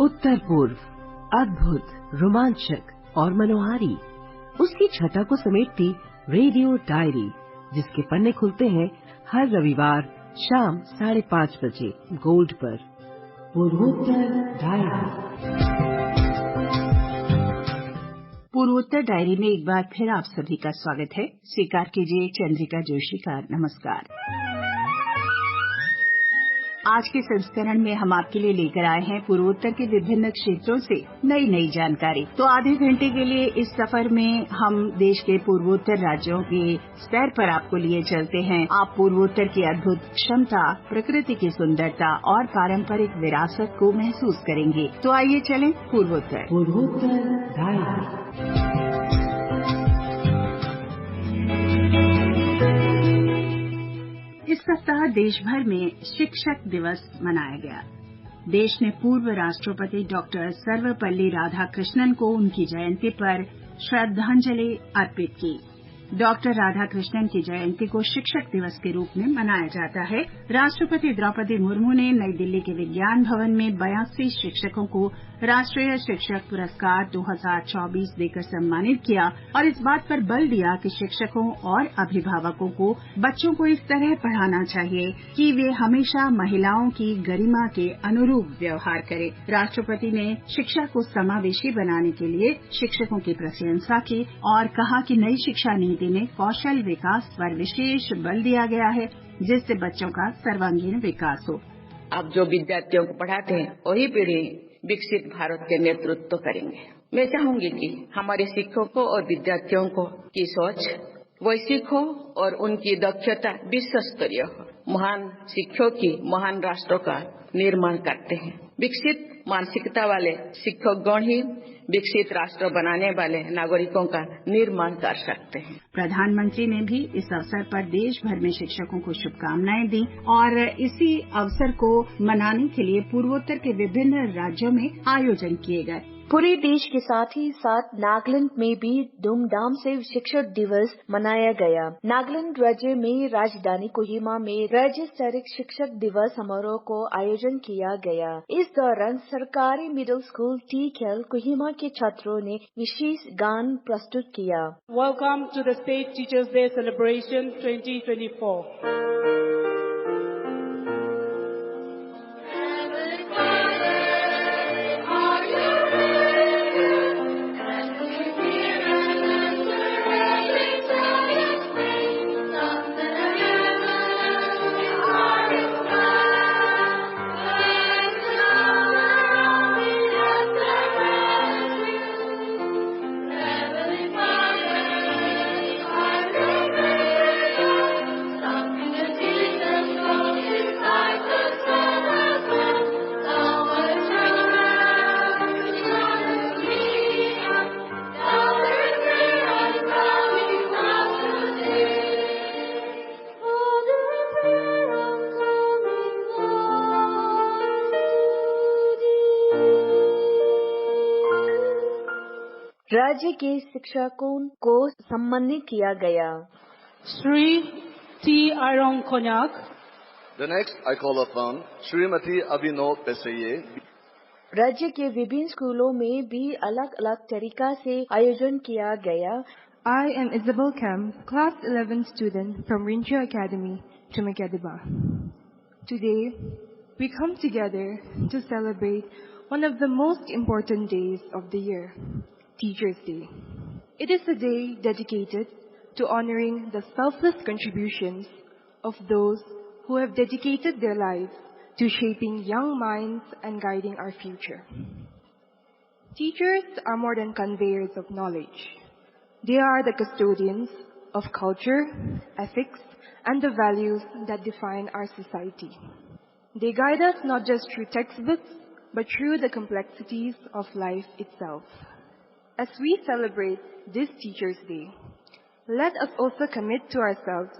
उत्तर पूर्व, अद्भुत, रोमांचक और मनोहारी, उसकी छटा को समेटती रेडियो डायरी, जिसके पन्ने खुलते हैं हर रविवार शाम 5:30 बजे गोल्ड पर। पूर्वोत्तर डायरी। पूर्वोत्तर डायरी में एक बार फिर आप सभी का स्वागत है। स्वीकार कीजिए चंद्रिका जोशी का नमस्कार। आज के संस्करण में हम आपके लिए लेकर आए हैं पूर्वोत्तर के विभिन्न क्षेत्रों से नई नई जानकारी। तो आधे घंटे के लिए इस सफर में हम देश के पूर्वोत्तर राज्यों के सैर पर आपको लिए चलते हैं। आप पूर्वोत्तर की अद्भुत क्षमता, प्रकृति की सुंदरता और पारंपरिक विरासत को महसूस करेंगे। तो आइए चलें पूर्वोत्तर। पूर्वोत्तर डायरी। इस सप्ताह देश भर में शिक्षक दिवस मनाया गया। देश ने पूर्व राष्ट्रपति डॉक्टर सर्वपल्ली राधाकृष्णन को उनकी जयंती पर श्रद्धांजलि अर्पित की। डॉक्टर राधाकृष्णन की जयंती को शिक्षक दिवस के रूप में मनाया जाता है। राष्ट्रपति द्रौपदी मुर्मू ने नई दिल्ली के विज्ञान भवन में 82 शिक्षकों को राष्ट्रीय शिक्षक पुरस्कार 2024 देकर सम्मानित किया और इस बात पर बल दिया कि शिक्षकों और अभिभावकों को बच्चों को इस तरह पढ़ाना चाहिए कि वे हमेशा महिलाओं की गरिमा के अनुरूप व्यवहार करें। राष्ट्रपति ने शिक्षा को समावेशी बनाने के लिए शिक्षकों की प्रशंसा की और कहा कि नई शिक्षा नीति में कौशल विकास पर विशेष बल दिया गया है, जिससे बच्चों का सर्वांगीण विकास हो। आप जो विद्यार्थियों को पढ़ाते हैं वही पीढ़ी विकसित भारत के नेतृत्व करेंगे। मैं चाहूंगी कि हमारे शिक्षकों और विद्यार्थियों को की सोच वैश्विक हो और उनकी दक्षता विश्व स्तरीय हो। महान शिक्षकों की महान राष्ट्रों का निर्माण करते हैं। विकसित मानसिकता वाले शिक्षकगण ही विकसित राष्ट्र बनाने वाले नागरिकों का निर्माण कर सकते हैं। प्रधानमंत्री ने भी इस अवसर पर देश भर में शिक्षकों को शुभकामनाएं दी और इसी अवसर को मनाने के लिए पूर्वोत्तर के विभिन्न राज्यों में आयोजन किए गए। पूरे देश के साथ ही साथ नागालैंड में भी धूमधाम से शिक्षक दिवस मनाया गया। नागालैंड राज्य में राजधानी कोहिमा में राज्य स्तरीय शिक्षक दिवस समारोह को आयोजन किया गया। इस दौरान सरकारी मिडिल स्कूल टीकेएल कोहिमा के छात्रों ने विशेष गान प्रस्तुत किया। Welcome to the state teachers day celebration 2024। राज्य के शिक्षकों को सम्मानित किया गया। Sri T. Arong Konyak. The next I call upon Srimati Abhinav Pesaiye. राज्य के विभिन्न स्कूलों में भी अलग अलग तरीका से आयोजन किया गया। I am Isabel Kam, class 11 student from Rincho Academy, Tumakediba. Today, we come together to celebrate one of the most important days of the year, Teachers' Day. It is a day dedicated to honoring the selfless contributions of those who have dedicated their lives to shaping young minds and guiding our future. Teachers are more than conveyors of knowledge. They are the custodians of culture, ethics, and the values that define our society. They guide us not just through textbooks, but through the complexities of life itself. As we celebrate this Teachers' Day, let us also commit to ourselves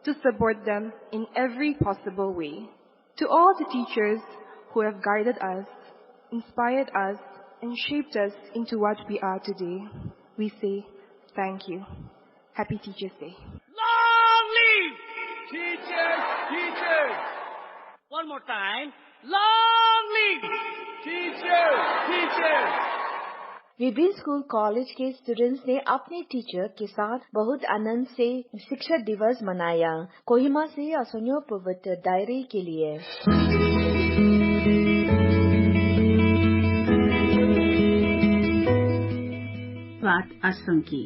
to support them in every possible way. To all the teachers who have guided us, inspired us, and shaped us into what we are today, we say thank you. Happy Teachers' Day. Long live teachers, teachers! One more time. Long live teachers! विभिन्न school college के students ने अपने teacher के साथ बहुत आनंद से शिक्षक दिवस मनाया। कोहिमा से असोनियो पवित्र डायरी के लिए। बात असम की।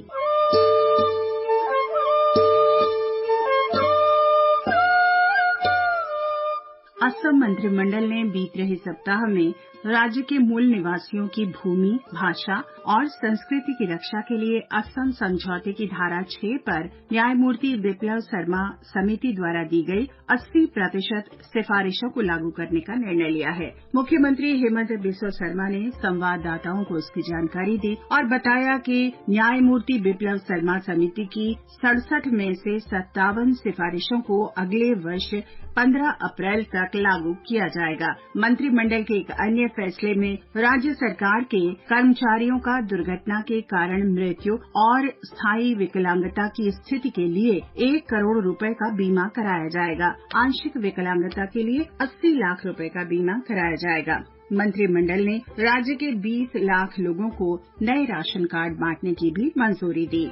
असम मंत्रिमंडल ने बीत रहे सप्ताह में राज्य के मूल निवासियों की भूमि, भाषा और संस्कृति की रक्षा के लिए असम समझौते की धारा 6 पर न्यायमूर्ति बिप्लब शर्मा समिति द्वारा दी गई 80% सिफारिशों को लागू करने का निर्णय लिया है। मुख्यमंत्री हेमंत बिस्वा शर्मा ने संवाददाताओं को इसकी जानकारी दी और बताया कि न्यायमूर्ति बिप्लब शर्मा समिति की 67 में से 57 सिफारिशों को अगले वर्ष 15 अप्रैल तक लागू किया जाएगा। मंत्रिमंडल के एक अन्य फैसले में राज्य सरकार के कर्मचारियों का दुर्घटना के कारण मृत्यु और स्थायी विकलांगता की स्थिति के लिए 1 करोड़ रुपए का बीमा कराया जाएगा। आंशिक विकलांगता के लिए 80 लाख रुपए का बीमा कराया जाएगा। मंत्रिमंडल ने राज्य के 20 लाख लोगों को नए राशन कार्ड बांटने की भी मंजूरी दी।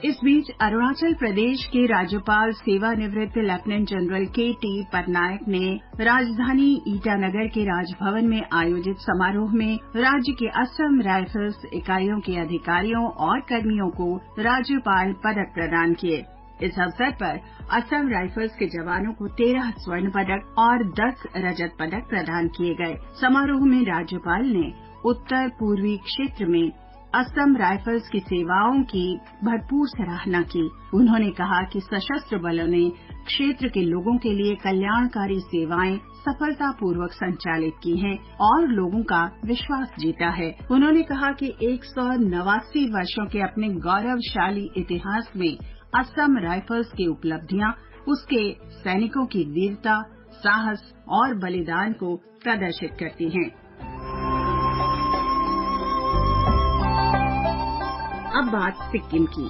इस बीच अरुणाचल प्रदेश के राज्यपाल सेवानिवृत्त लेफ्टिनेंट जनरल के.टी. पटनायक ने राजधानी ईटानगर के राजभवन में आयोजित समारोह में राज्य के असम राइफल्स इकाइयों के अधिकारियों और कर्मियों को राज्यपाल पदक प्रदान किए। इस अवसर पर असम राइफल्स के जवानों को 13 स्वर्ण पदक और 10 रजत पदक प्रदान किए गए। समारोह में राज्यपाल ने उत्तर पूर्वी क्षेत्र में असम राइफल्स की सेवाओं की भरपूर सराहना की। उन्होंने कहा कि सशस्त्र बलों ने क्षेत्र के लोगों के लिए कल्याणकारी सेवाएं सफलतापूर्वक संचालित की हैं और लोगों का विश्वास जीता है। उन्होंने कहा कि 189 वर्षों के अपने गौरवशाली इतिहास में असम राइफल्स की उपलब्धियां उसके सैनिकों की वीरता, साहस और बलिदान को प्रदर्शित करती हैं। अब बात सिक्किम की।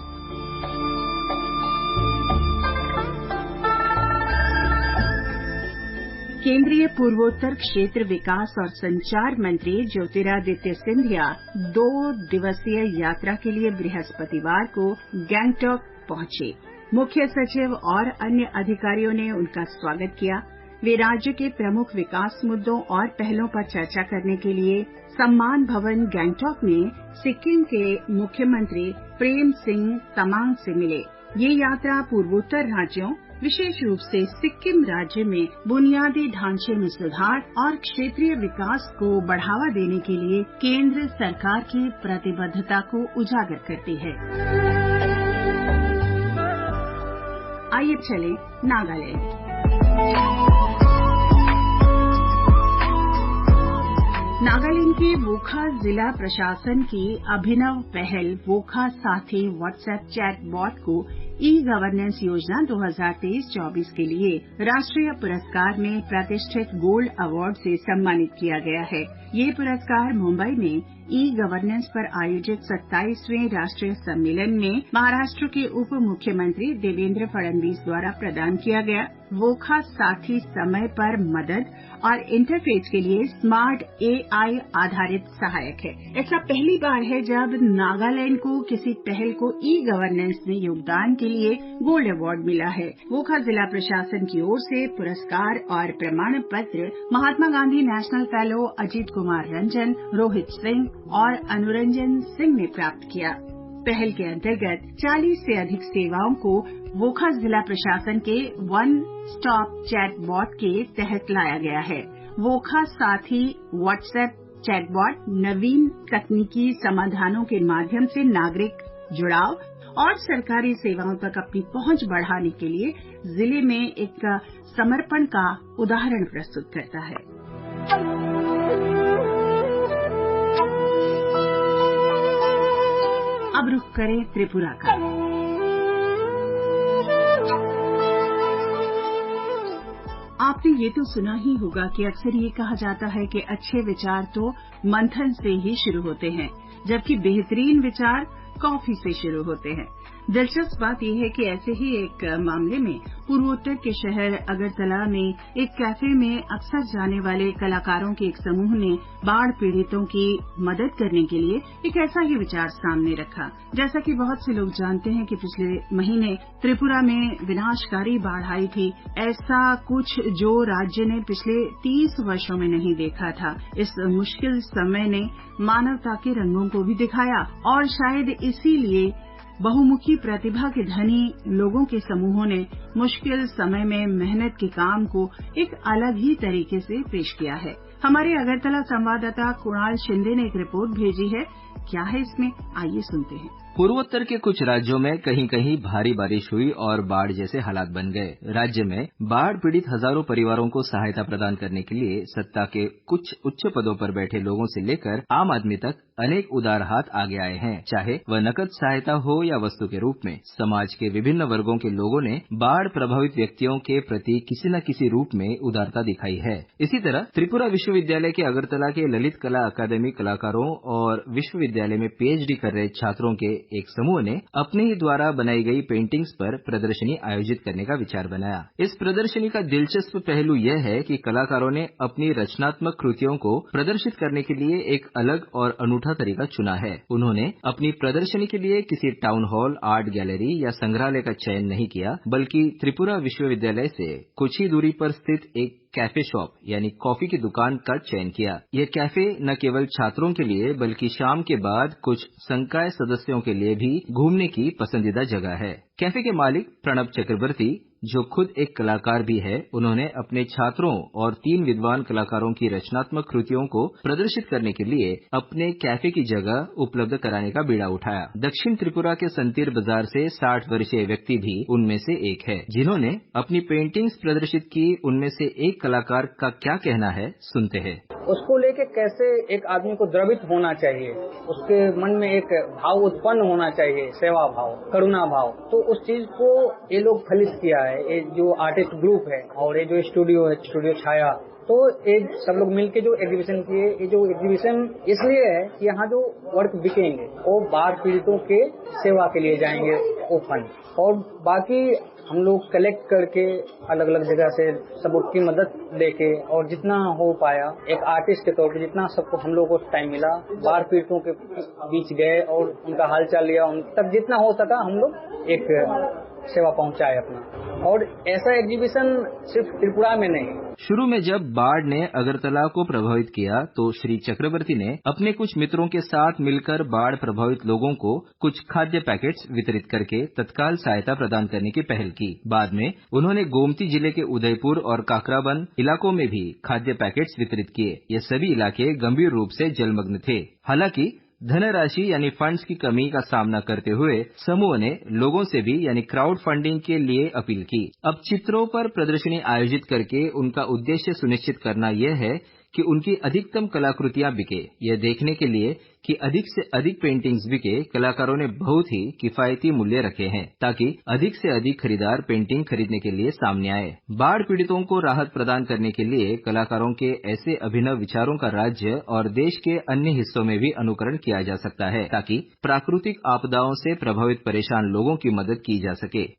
केंद्रीय पूर्वोत्तर क्षेत्र विकास और संचार मंत्री ज्योतिरादित्य सिंधिया 2 दिवसीय यात्रा के लिए बृहस्पतिवार को गैंगटॉक पहुंचे। मुख्य सचिव और अन्य अधिकारियों ने उनका स्वागत किया। वे राज्य के प्रमुख विकास मुद्दों और पहलों पर चर्चा करने के लिए सम्मान भवन गैंगटॉक में सिक्किम के मुख्यमंत्री प्रेम सिंह तमांग से मिले। ये यात्रा पूर्वोत्तर राज्यों, विशेष रूप से सिक्किम राज्य में बुनियादी ढांचे में सुधार और क्षेत्रीय विकास को बढ़ावा देने के लिए केंद्र सरकार की प्रतिबद्धता को उजागर करती है। आइए चलें नागालैंड। नागालैंड के वोखा जिला प्रशासन की अभिनव पहल वोखा साथी व्हाट्सएप चैट बॉट को ई-गवर्नेंस योजना 2023-24 के लिए राष्ट्रीय पुरस्कार में प्रतिष्ठित गोल्ड अवार्ड से सम्मानित किया गया है। ये पुरस्कार मुंबई में ई-गवर्नेंस पर आयोजित 27वें राष्ट्रीय सम्मेलन में महाराष्ट्र के उप मुख्यमंत्री देवेंद्र फडणवीस द्वारा प्रदान किया गया। वोखा साथी समय पर मदद और इंटरफेस के लिए स्मार्ट AI आधारित सहायक है। ऐसा पहली बार है जब नागालैंड को किसी पहल को ई-गवर्नेंस में योगदान के लिए गोल्ड अवार्ड मिला है। वोखा जिला प्रशासन की ओर से पुरस्कार और प्रमाण पत्र महात्मा गांधी नेशनल फेलो अजीत कुमार रंजन, रोहित सिंह और अनुरंजन सिंह ने प्राप्त किया। पहल के अंतर्गत 40 से अधिक सेवाओं को वोखा जिला प्रशासन के वन स्टॉप चैटबॉट के तहत लाया गया है। वोखा साथी व्हाट्सएप चैटबॉट नवीन तकनीकी समाधानों के माध्यम से नागरिक जुड़ाव और सरकारी सेवाओं तक अपनी पहुंच बढ़ाने के लिए जिले में एक समर्पण का उदाहरण प्रस्तुत करता है। अब रुख करें त्रिपुरा का। आपने ये तो सुना ही होगा कि अक्सर ये कहा जाता है कि अच्छे विचार तो मंथन से ही शुरू होते हैं, जबकि बेहतरीन विचार कॉफी से शुरू होते हैं। दिलचस्प बात यह है कि ऐसे ही एक मामले में पूर्वोत्तर के शहर अगरतला में एक कैफे में अक्सर जाने वाले कलाकारों के एक समूह ने बाढ़ पीड़ितों की मदद करने के लिए एक ऐसा ही विचार सामने रखा। जैसा कि बहुत से लोग जानते हैं कि पिछले महीने त्रिपुरा में विनाशकारी बाढ़ आई थी, ऐसा कुछ जो राज्य ने पिछले 30 वर्षों में नहीं देखा था। इस मुश्किल समय ने मानवता के रंगों को भी दिखाया और शायद इसीलिए बहुमुखी प्रतिभा के धनी लोगों के समूहों ने मुश्किल समय में मेहनत के काम को एक अलग ही तरीके से पेश किया है। हमारे अगरतला संवाददाता कुणाल शिंदे ने एक रिपोर्ट भेजी है। क्या है इसमें, आइए सुनते हैं। पूर्वोत्तर के कुछ राज्यों में कहीं कहीं भारी बारिश हुई और बाढ़ जैसे हालात बन गए। राज्य में बाढ़ पीड़ित हजारों परिवारों को सहायता प्रदान करने के लिए सत्ता के कुछ उच्च पदों पर बैठे लोगों से लेकर आम आदमी तक अनेक उदार हाथ आगे आए हैं। चाहे वह नकद सहायता हो या वस्तु के रूप में, समाज के विभिन्न वर्गों के लोगों ने बाढ़ प्रभावित व्यक्तियों के प्रति किसी न किसी रूप में उदारता दिखाई है। इसी तरह त्रिपुरा विश्वविद्यालय के अगरतला के ललित कला अकादमी कलाकारों और विश्वविद्यालय में पीएचडी कर रहे छात्रों के एक समूह ने अपने ही द्वारा बनाई गई पेंटिंग्स पर प्रदर्शनी आयोजित करने का विचार बनाया। इस प्रदर्शनी का दिलचस्प पहलू यह है कि कलाकारों ने अपनी रचनात्मक कृतियों को प्रदर्शित करने के लिए एक अलग और अनूठा तरीका चुना है। उन्होंने अपनी प्रदर्शनी के लिए किसी टाउन हॉल, आर्ट गैलरी या संग्रहालय का चयन नहीं किया, बल्कि त्रिपुरा विश्वविद्यालय से कुछ ही दूरी पर स्थित एक कैफे शॉप यानी कॉफी की दुकान का चयन किया। यह कैफे न केवल छात्रों के लिए बल्कि शाम के बाद कुछ संकाय सदस्यों के लिए भी घूमने की पसंदीदा जगह है। कैफे के मालिक प्रणब चक्रवर्ती, जो खुद एक कलाकार भी है, उन्होंने अपने छात्रों और 3 विद्वान कलाकारों की रचनात्मक कृतियों को प्रदर्शित करने के लिए अपने कैफे की जगह उपलब्ध कराने का बीड़ा उठाया। दक्षिण त्रिपुरा के संतीर बाजार से 60 वर्षीय व्यक्ति भी उनमें से एक है, जिन्होंने अपनी पेंटिंग्स प्रदर्शित की। उनमें से एक कलाकार का क्या कहना है, सुनते हैं। उसको लेके कैसे एक आदमी को द्रवित होना चाहिए, उसके मन में एक भाव उत्पन्न होना चाहिए, सेवा भाव, करुणा भाव, तो उस चीज को ये लोग फलित किया है। ये जो आर्टिस्ट ग्रुप है और ये जो स्टूडियो है, स्टूडियो छाया, तो एक सब लोग मिलके जो एग्जीबिशन किए। ये जो एग्जीबिशन इसलिए है कि यहाँ जो वर्क बिकेंगे वो बाढ़ पीड़ितों के सेवा के लिए जाएंगे वो फंड, और बाकी हम लोग कलेक्ट करके अलग अलग जगह से सबकी मदद लेके और जितना हो पाया एक आर्टिस्ट के तौर पे जितना सबको हम लोग को टाइम मिला बाढ़ पीड़ितों के बीच गए और उनका हालचाल लिया। उन तक जितना हो सका हम लोग एक सेवा पहुंचाए अपना। और ऐसा एग्जीबिशन सिर्फ त्रिपुरा में नहीं। शुरू में जब बाढ़ ने अगरतला को प्रभावित किया तो श्री चक्रवर्ती ने अपने कुछ मित्रों के साथ मिलकर बाढ़ प्रभावित लोगों को कुछ खाद्य पैकेट्स वितरित करके तत्काल सहायता प्रदान करने की पहल की। बाद में उन्होंने गोमती जिले के उदयपुर और काकराबन इलाकों में भी खाद्य पैकेट्स वितरित किए। ये सभी इलाके गंभीर रूप से जलमग्न थे। हालांकि धनराशि यानी फंड्स की कमी का सामना करते हुए समूह ने लोगों से भी यानी क्राउड फंडिंग के लिए अपील की। अब चित्रों पर प्रदर्शनी आयोजित करके उनका उद्देश्य सुनिश्चित करना यह है कि उनकी अधिकतम कलाकृतियां बिके। यह देखने के लिए कि अधिक से अधिक पेंटिंग्स बिके, कलाकारों ने बहुत ही किफायती मूल्य रखे हैं ताकि अधिक से अधिक खरीदार पेंटिंग खरीदने के लिए सामने आए। बाढ़ पीड़ितों को राहत प्रदान करने के लिए कलाकारों के ऐसे अभिनव विचारों का राज्य और देश के अन्य हिस्सों में भी अनुकरण किया जा सकता है ताकि प्राकृतिक आपदाओं से प्रभावित परेशान लोगों की मदद की जा सके।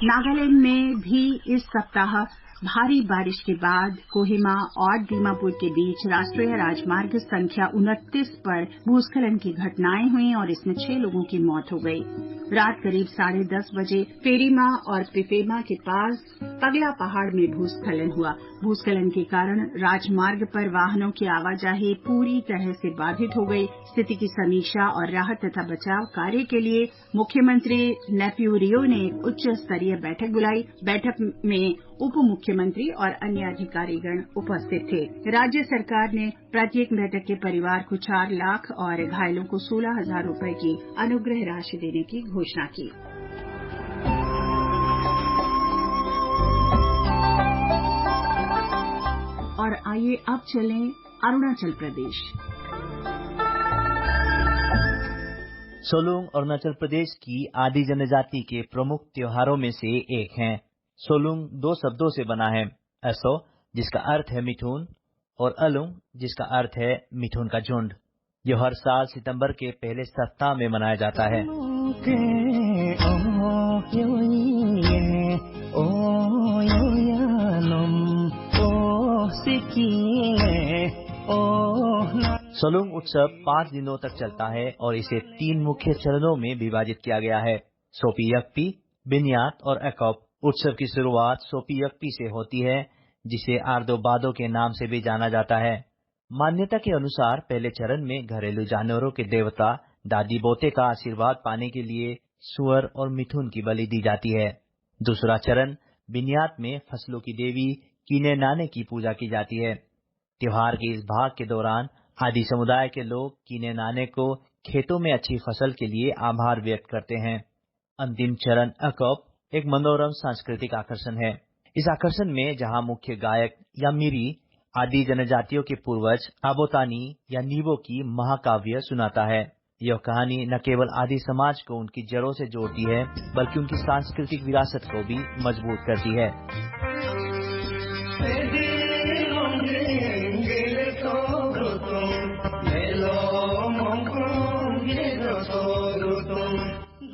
नागालैंड में भी इस सप्ताह भारी बारिश के बाद कोहिमा और दीमापुर के बीच राष्ट्रीय राजमार्ग संख्या 29 पर भूस्खलन की घटनाएं हुई और इसमें 6 लोगों की मौत हो गई। रात करीब 10:30 बजे पेरीमा और पिफेमा के पास पगला पहाड़ में भूस्खलन हुआ। भूस्खलन के कारण राजमार्ग पर वाहनों की आवाजाही पूरी तरह से बाधित हो गई। स्थिति की समीक्षा और राहत तथा बचाव कार्य के लिए मुख्यमंत्री नेफ्यू रियो ने एक उच्च स्तरीय बैठक बुलाई। बैठक में उप मुख्यमंत्री और अन्य अधिकारीगण उपस्थित थे। राज्य सरकार ने प्रत्येक मृतक के परिवार को 4 लाख और घायलों को 16,000 रुपए की अनुग्रह राशि देने की घोषणा की। और आइए अब चलें अरुणाचल प्रदेश। सोलुंग अरुणाचल प्रदेश की आदि जनजाति के प्रमुख त्योहारों में से एक है। सोलुंग 2 शब्दों से बना है, असो जिसका अर्थ है मिथुन और अलुंग जिसका अर्थ है मिथुन का झुंड। यह हर साल सितंबर के पहले सप्ताह में मनाया जाता है। सोलुंग उत्सव 5 दिनों तक चलता है और इसे 3 मुख्य चरणों में विभाजित किया गया है, सोपी यक्पी, बिन्यात और एकॉप। उत्सव की शुरुआत सोपी यक्पी से होती है, जिसे आर्दो बादो के नाम से भी जाना जाता है। मान्यता के अनुसार पहले चरण में घरेलू जानवरों के देवता दादी बोते का आशीर्वाद पाने के लिए सुअर और मिथुन की बलि दी जाती है। दूसरा चरण बिन्यात में फसलों की देवी कीने नाने की पूजा की जाती है। त्योहार के इस भाग के दौरान आदि समुदाय के लोग कीने नाने को खेतों में अच्छी फसल के लिए आभार व्यक्त करते हैं। अंतिम चरण अकॉप एक मनोरम सांस्कृतिक आकर्षण है। इस आकर्षण में जहां मुख्य गायक या मिरी आदि जनजातियों के पूर्वज आबोतानी या नीबो की महाकाव्य सुनाता है। यह कहानी न केवल आदि समाज को उनकी जड़ों से जोड़ती है, बल्कि उनकी सांस्कृतिक विरासत को भी मजबूत करती है।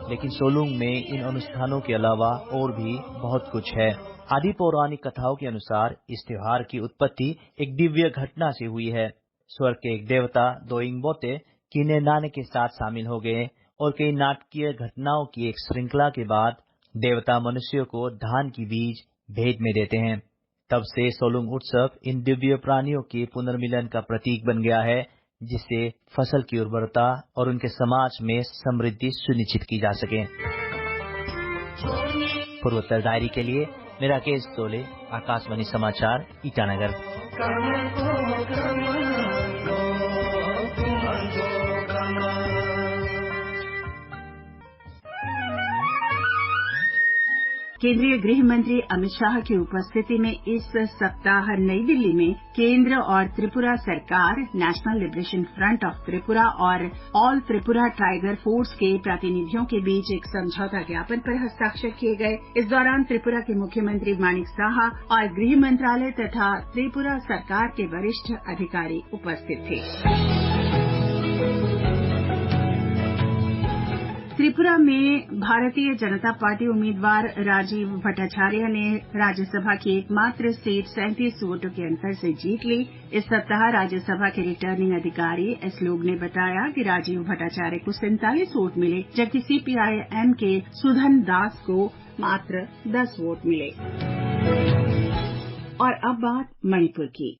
लेकिन सोलुंग में इन अनुष्ठानों के अलावा और भी बहुत कुछ है। आदि पौराणिक कथाओं के अनुसार इस त्योहार की उत्पत्ति एक दिव्य घटना से हुई है। स्वर्ग के एक देवता दोइंग बोते कीने नाने के साथ शामिल हो गए और कई नाटकीय घटनाओं की एक श्रृंखला के बाद देवता मनुष्यों को धान की बीज भेंट में देते हैं। तब से सोलुंग उत्सव इन दिव्य प्राणियों के पुनर्मिलन का प्रतीक बन गया है, जिससे फसल की उर्वरता और उनके समाज में समृद्धि सुनिश्चित की जा सके। पूर्वोत्तर डायरी के लिए मेरा केस तोले, आकाशवाणी समाचार, ईटानगर। केंद्रीय गृह मंत्री अमित शाह की उपस्थिति में इस सप्ताह नई दिल्ली में केंद्र और त्रिपुरा सरकार, national liberation front of Tripura और ऑल त्रिपुरा टाइगर फोर्स के प्रतिनिधियों के बीच एक समझौता ज्ञापन पर हस्ताक्षर किए गए। इस दौरान त्रिपुरा के मुख्यमंत्री माणिक साहा और गृह मंत्रालय तथा त्रिपुरा सरकार के वरिष्ठ अधिकारी उपस्थित थे। त्रिपुरा में भारतीय जनता पार्टी उम्मीदवार राजीव भट्टाचार्य ने राज्यसभा की एकमात्र सीट 37 वोटों के अंतर से जीत ली। इस सप्ताह राज्यसभा के रिटर्निंग अधिकारी एस लोग ने बताया कि राजीव भट्टाचार्य को 47 वोट मिले, जबकि सीपीआईएम के सुधन दास को मात्र 10 वोट मिले। और अब बात मणिपुर की।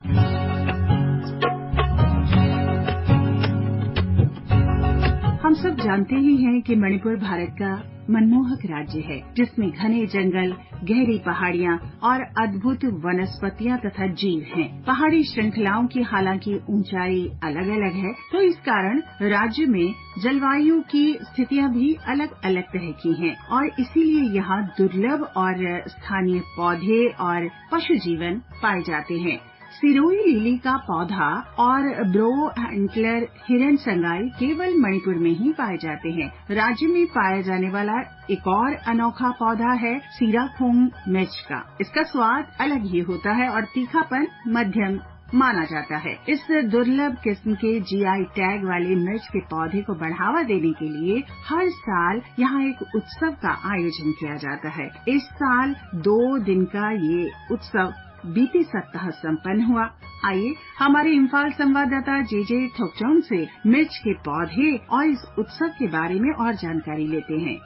हम सब जानते ही हैं कि मणिपुर भारत का मनमोहक राज्य है, जिसमें घने जंगल, गहरी पहाड़ियां और अद्भुत वनस्पतियां तथा जीव हैं। पहाड़ी श्रृंखलाओं की हालांकि ऊंचाई अलग अलग है, तो इस कारण राज्य में जलवायु की स्थितियां भी अलग अलग तरह की हैं और इसीलिए यहाँ दुर्लभ और स्थानीय पौधे और पशु जीवन पाए जाते हैं। सिरोही लिली का पौधा और ब्रो एंटलर हिरन संगाई केवल मणिपुर में ही पाए जाते हैं। राज्य में पाया जाने वाला एक और अनोखा पौधा है सीराखोंग मिर्च का। इसका स्वाद अलग ही होता है और तीखापन मध्यम माना जाता है। इस दुर्लभ किस्म के जीआई टैग वाले मिर्च के पौधे को बढ़ावा देने के लिए हर साल यहाँ एक उत्सव का आयोजन किया जाता है। इस साल 2 दिन का ये उत्सव बीते सप्ताह संपन्न हुआ। आइए हमारे इम्फाल संवाददाता जेजे थोकचौंग से मिर्च के पौधे और इस उत्सव के बारे में और जानकारी लेते हैं।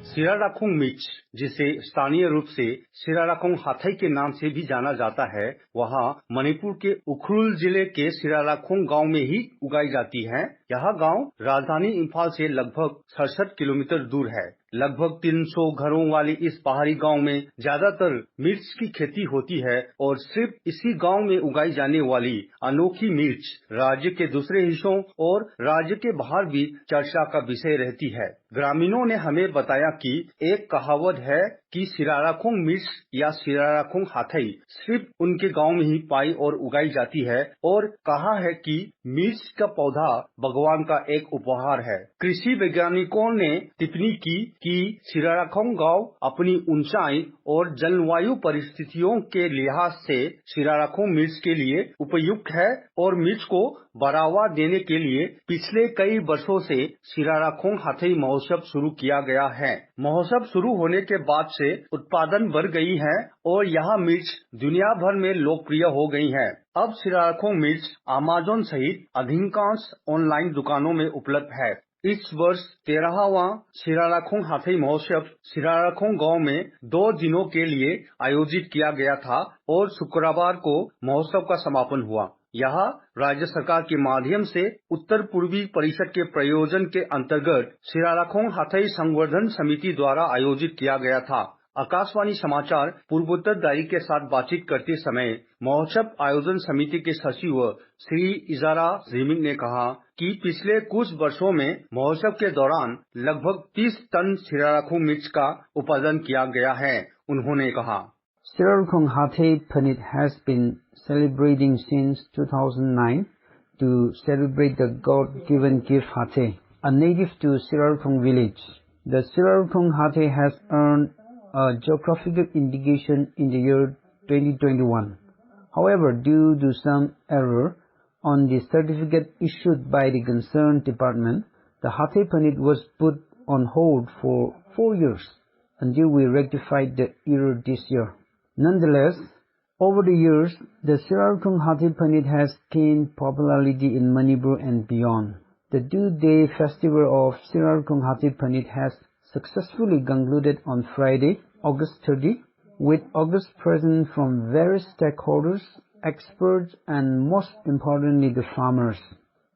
सिराराखोंग मिर्च, जिसे स्थानीय रूप से सिराराखोंग हाथई के नाम से भी जाना जाता है, वहाँ मणिपुर के उखरुल जिले के सिराराखोंग गांव में ही उगाई जाती है। यह गांव राजधानी इम्फाल से लगभग 67 किलोमीटर दूर है। लगभग 300 घरों वाली इस पहाड़ी गांव में ज्यादातर मिर्च की खेती होती है और सिर्फ इसी गांव में उगाई जाने वाली अनोखी मिर्च राज्य के दूसरे हिस्सों और राज्य के बाहर भी चर्चा का विषय रहती है। ग्रामीणों ने हमें बताया कि एक कहावत है कि सिराराखोंग मिर्च या सिराराखोंग हाथई सिर्फ उनके गांव में ही पाई और उगाई जाती है और कहा है कि मिर्च का पौधा भगवान का एक उपहार है। कृषि वैज्ञानिकों ने टिप्पणी की कि सिराराखोंग गांव अपनी ऊंचाई और जलवायु परिस्थितियों के लिहाज से सिराराखोंग मिर्च के लिए उपयुक्त है और मिर्च को बढ़ावा देने के लिए पिछले कई वर्षों से सिराराखोंग हाथई महोत्सव शुरू किया गया है। महोत्सव शुरू होने के बाद से उत्पादन बढ़ गई है और यह मिर्च दुनिया भर में लोकप्रिय हो गई है। अब सिराराखोंग मिर्च अमेज़न सहित अधिकांश ऑनलाइन दुकानों में उपलब्ध है। इस वर्ष 13वां सिराराखोंग हाथई महोत्सव सिराराखोंग गांव में 2 दिनों के लिए आयोजित किया गया था और शुक्रवार को महोत्सव का समापन हुआ। यह राज्य सरकार के माध्यम से उत्तर पूर्वी परिषद के प्रयोजन के अंतर्गत सिराराखोंग हाथई संवर्धन समिति द्वारा आयोजित किया गया था। आकाशवाणी समाचार पूर्वोत्तरदायी के साथ बातचीत करते समय महोत्सव आयोजन समिति के सचिव श्री इजारा जिमिंग ने कहा कि पिछले कुछ वर्षों में महोत्सव के दौरान लगभग 30 टन सिराराखोंग मिर्च का उत्पादन किया गया है। उन्होंने कहा, Sirarakhong Hatay Panit has been celebrating since 2009 to celebrate the God-given gift Hatay, a native to Sirarakhong village. The Sirarakhong Hatay has earned a geographical indication in the year 2021. However, due to some error on the certificate issued by the concerned department, the Hatay Panit was put on hold for 4 years until we rectified the error this year. Nonetheless, over the years, the Sirarakhong Hatay Panit has gained popularity in Manipur and beyond. The 2-day festival of Sirarakhong Hatay Panit has successfully concluded on Friday, August 30, with august presence from various stakeholders, experts, and most importantly, the farmers.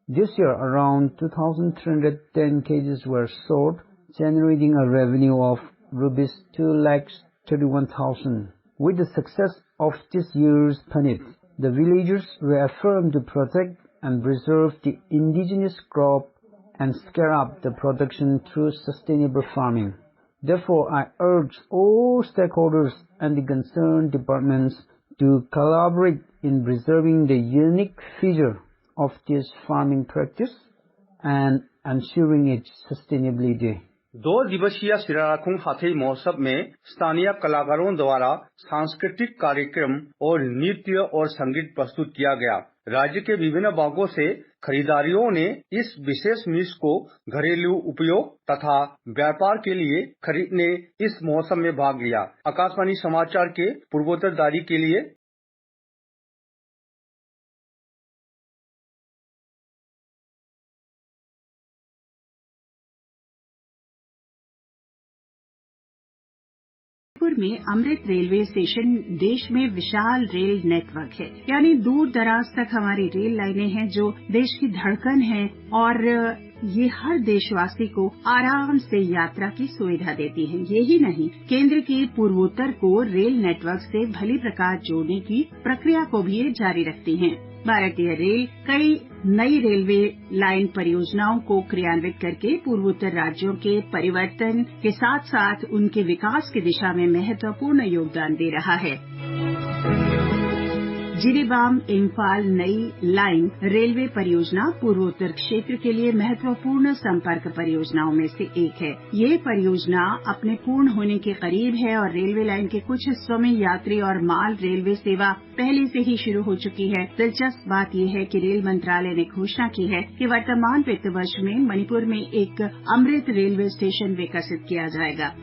This year, around 2,310 kgs were sold, generating a revenue of rupees 2,31,000. With the success of this year's Panit, the villagers were affirmed to protect and preserve the indigenous crop and scale up the production through sustainable farming. Therefore, I urge all stakeholders and the concerned departments to collaborate in preserving the unique feature of this farming practice and ensuring its sustainability. 2 दिवसीय सिराराखोंग हाथई महोत्सव में स्थानीय कलाकारों द्वारा सांस्कृतिक कार्यक्रम और नृत्य और संगीत प्रस्तुत किया गया। राज्य के विभिन्न भागों से खरीदारियों ने इस विशेष मिर्च को घरेलू उपयोग तथा व्यापार के लिए खरीदने इस महोत्सव में भाग लिया। आकाशवाणी समाचार के पूर्वोत्तरदायी के लिए मणिपुर में अमृत रेलवे स्टेशन देश में विशाल रेल नेटवर्क है, यानी दूर दराज तक हमारी रेल लाइनें हैं जो देश की धड़कन है और ये हर देशवासी को आराम से यात्रा की सुविधा देती हैं। यही नहीं, केंद्र की पूर्वोत्तर को रेल नेटवर्क से भली प्रकार जोड़ने की प्रक्रिया को भी ये जारी रखती हैं। भारतीय रेल कई नई रेलवे लाइन परियोजनाओं को क्रियान्वित करके पूर्वोत्तर राज्यों के परिवर्तन के साथ साथ उनके विकास की दिशा में महत्वपूर्ण योगदान दे रहा है। जिरीबाम इम्फाल नई लाइन रेलवे परियोजना पूर्वोत्तर क्षेत्र के लिए महत्वपूर्ण संपर्क परियोजनाओं में से एक है। ये परियोजना अपने पूर्ण होने के करीब है और रेलवे लाइन के कुछ हिस्सों में यात्री और माल रेलवे सेवा पहले से ही शुरू हो चुकी है। दिलचस्प बात यह है कि रेल मंत्रालय ने घोषणा की है कि वर्तमान वित्त वर्ष में मणिपुर में एक अमृत रेलवे स्टेशन विकसित किया जाएगा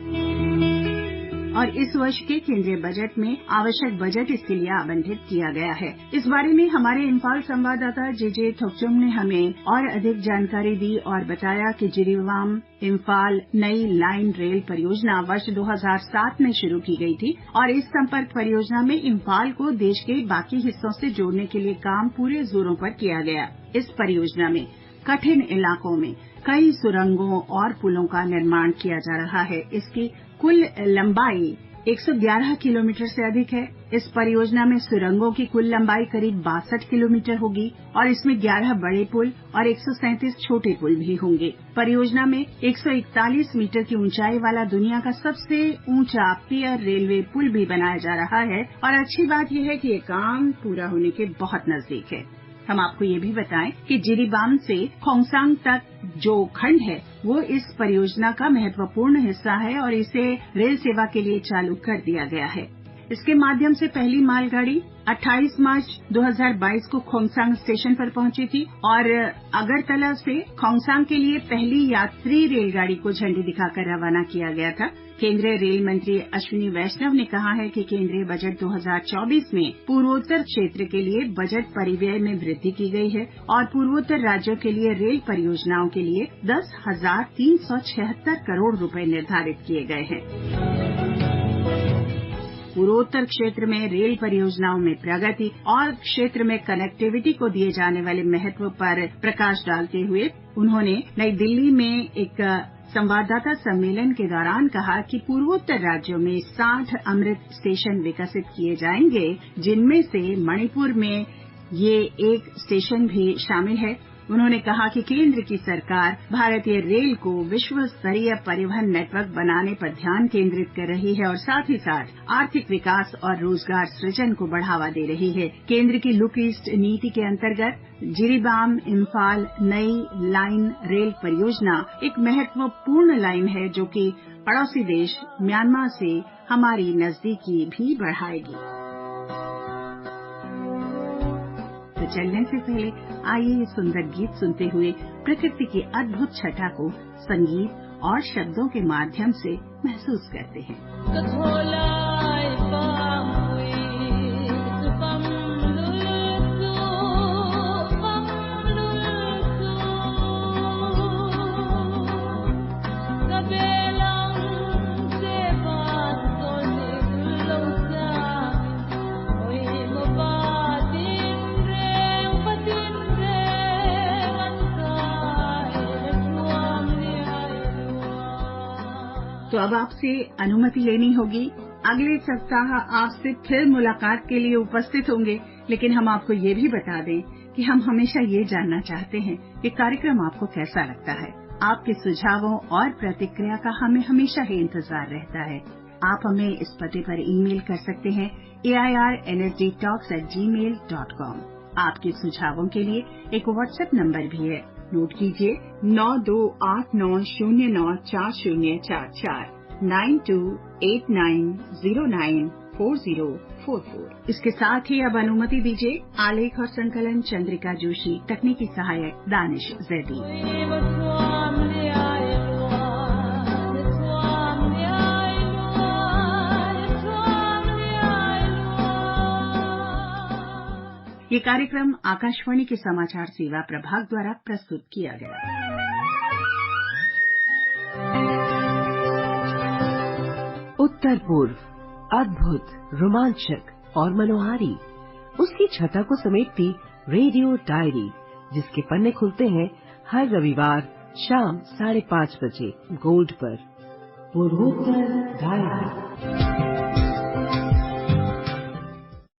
और इस वर्ष के केंद्रीय बजट में आवश्यक बजट इसके लिए आवंटित किया गया है। इस बारे में हमारे इम्फाल संवाददाता जेजे थोक्चुम ने हमें और अधिक जानकारी दी और बताया कि जिरीबाम इम्फाल नई लाइन रेल परियोजना वर्ष 2007 में शुरू की गई थी और इस संपर्क परियोजना में इम्फाल को देश के बाकी हिस्सों से जोड़ने के लिए काम पूरे जोरों पर किया गया। इस परियोजना में कठिन इलाकों में कई सुरंगों और पुलों का निर्माण किया जा रहा है। इसकी कुल लंबाई 111 किलोमीटर से अधिक है। इस परियोजना में सुरंगों की कुल लंबाई करीब 62 किलोमीटर होगी और इसमें 11 बड़े पुल और 137 छोटे पुल भी होंगे। परियोजना में 141 मीटर की ऊंचाई वाला दुनिया का सबसे ऊंचा पियर रेलवे पुल भी बनाया जा रहा है और अच्छी बात यह है कि ये काम पूरा होने के बहुत नजदीक है। हम आपको ये भी बताएं कि जिरीबाम से खोंगसांग तक जो खंड है वो इस परियोजना का महत्वपूर्ण हिस्सा है और इसे रेल सेवा के लिए चालू कर दिया गया है। इसके माध्यम से पहली मालगाड़ी 28 मार्च 2022 को खोंगसांग स्टेशन पर पहुंची थी और अगरतला से खोंगसांग के लिए पहली यात्री रेलगाड़ी को झंडी दिखाकर रवाना किया गया था। केंद्रीय रेल मंत्री अश्विनी वैष्णव ने कहा है कि केंद्रीय बजट 2024 में पूर्वोत्तर क्षेत्र के लिए बजट परिव्यय में वृद्धि की गई है और पूर्वोत्तर राज्यों के लिए रेल परियोजनाओं के लिए 10,376 करोड़ रुपए निर्धारित किए गए हैं। पूर्वोत्तर क्षेत्र में रेल परियोजनाओं में प्रगति और क्षेत्र में कनेक्टिविटी को दिए जाने वाले महत्व पर प्रकाश डालते हुए उन्होंने नई दिल्ली में एक संवाददाता सम्मेलन के दौरान कहा कि पूर्वोत्तर राज्यों में 60 अमृत स्टेशन विकसित किए जाएंगे, जिनमें से मणिपुर में ये एक स्टेशन भी शामिल है। उन्होंने कहा कि केंद्र की सरकार भारतीय रेल को विश्व स्तरीय परिवहन नेटवर्क बनाने पर ध्यान केंद्रित कर रही है और साथ ही साथ आर्थिक विकास और रोजगार सृजन को बढ़ावा दे रही है। केंद्र की लुक ईस्ट नीति के अंतर्गत जिरीबाम इम्फाल नई लाइन रेल परियोजना एक महत्वपूर्ण लाइन है जो कि पड़ोसी देश म्यांमार से हमारी नजदीकी भी बढ़ाएगी। तो चलने से पहले आइए ये सुंदर गीत सुनते हुए प्रकृति की अद्भुत छटा को संगीत और शब्दों के माध्यम से महसूस करते हैं। तो अब आपसे अनुमति लेनी होगी। अगले सप्ताह आपसे फिर मुलाकात के लिए उपस्थित होंगे, लेकिन हम आपको ये भी बता दें कि हम हमेशा ये जानना चाहते हैं कि कार्यक्रम आपको कैसा लगता है। आपके सुझावों और प्रतिक्रिया का हमें हमेशा ही इंतजार रहता है। आप हमें इस पते पर ईमेल कर सकते हैं airnsdtalks@gmail.com। आपके सुझावों के लिए एक व्हाट्सएप नंबर भी है, नोट कीजिए 9289094044 9289094044। इसके साथ ही अब अनुमति दीजिए। आलेख और संकलन चंद्रिका जोशी, तकनीकी सहायक दानिश जैदी। ये कार्यक्रम आकाशवाणी के समाचार सेवा प्रभाग द्वारा प्रस्तुत किया गया। उत्तर पूर्व, अद्भुत, रोमांचक और मनोहारी, उसकी छटा को समेटती रेडियो डायरी, जिसके पन्ने खुलते हैं हर रविवार शाम 5:30 बजे गोल्ड पर। पूर्वोत्तर डायरी।